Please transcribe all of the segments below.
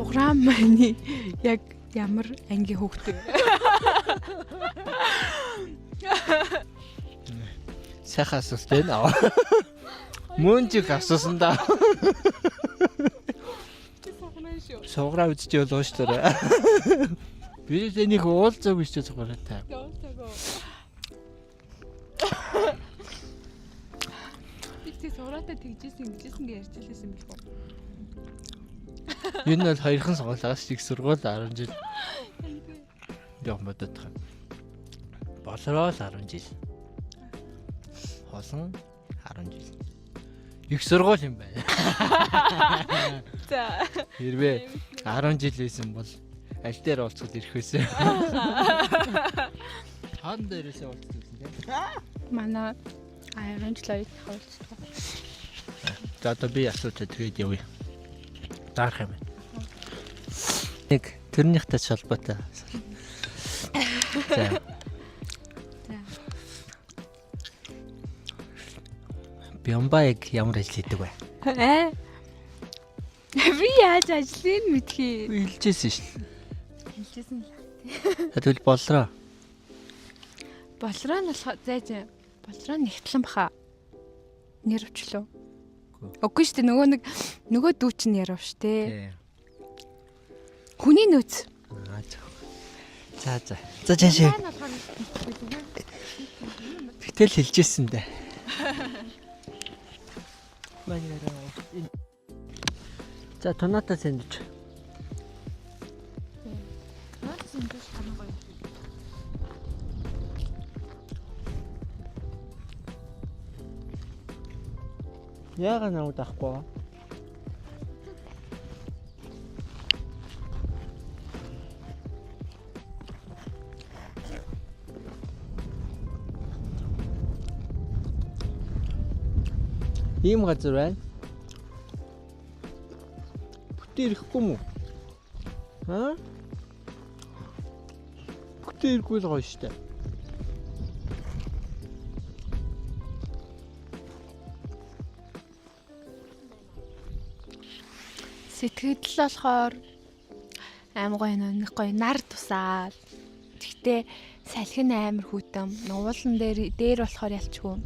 Суграан маань яг ямар анги хөөхтэй. Сайхан асуулт байна. Мөнжиг асуусан да. Суграа үзэж болов шүү дээ. Би энийг уулзаг биш ч суграа таа. Би тэг суграатай тэгжсэн ингэж ярьжлээсэн билгүй. Энэ бол хоёрхан сургуулиас их сургууль 10 жил. Яг бодоод байгаа. Болроо л 10 жил. Хосон 10 жил. Их сургууль юм байна. За. Хэрвээ 10 жил байсан бол аль дээр уулзахад ирэх байсан. Хаан дээрээсээ уулзсан тийм. Манай 10 жил хоёр уулзсан. За одоо би асууж тэгээд явъя. Дарах юм байна. Нэг тэрнийхтэй холбоотой. За. Бямбайг ямар ажил хийдэг вэ? Би яаж ажлыг мэдхий. Хэлжсэн шин. Хэлжсэн л. Тэгвэл болроо. Болроо нь болох зайж. Болроо нэгтлэн баха. Нэр өвчлөө. Үгүй шүү дээ нөгөө дүү чинь ярав шүү дээ. Хүний нөөц. За. За жаашаа. Битэл хэлжсэн дээ. За тоната сэндвич. Тоната сэндвич хамаа гоё. Яагаад науд ахгүй? Ийм газар байна. Бүтээр ихгүй мүү? Аа? Бүтээргүй л гоё штэ. Сэтгэл болохоор аим гоё нэг гоё нар тусаал. Тэгтээ салхин амар хүтэн. Нуулан дээр болохоор ялчгүй.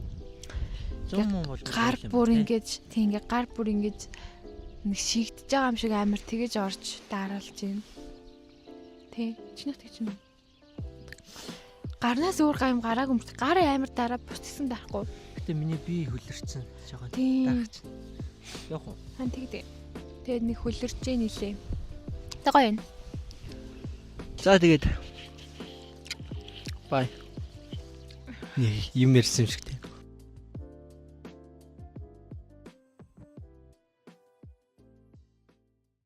Гар бүр ингэж гар бүр ингэж нэг шигдэж байгаа юм шиг амар тэгэж орж дараалж байна. Тэ чиний тэгж юм. Гарнаас өөр гам гарааг өмс гар амар дараа бусдсан дарахгүй. Гэтэ миний бие хөлөрцөн жоо дагч. Яг уу. Хан тэгдэ. Тэгээд нэг хөлөрч нилээ. Тэ гоё юм. За тэгээд бай. Юм ярьсан юм шиг.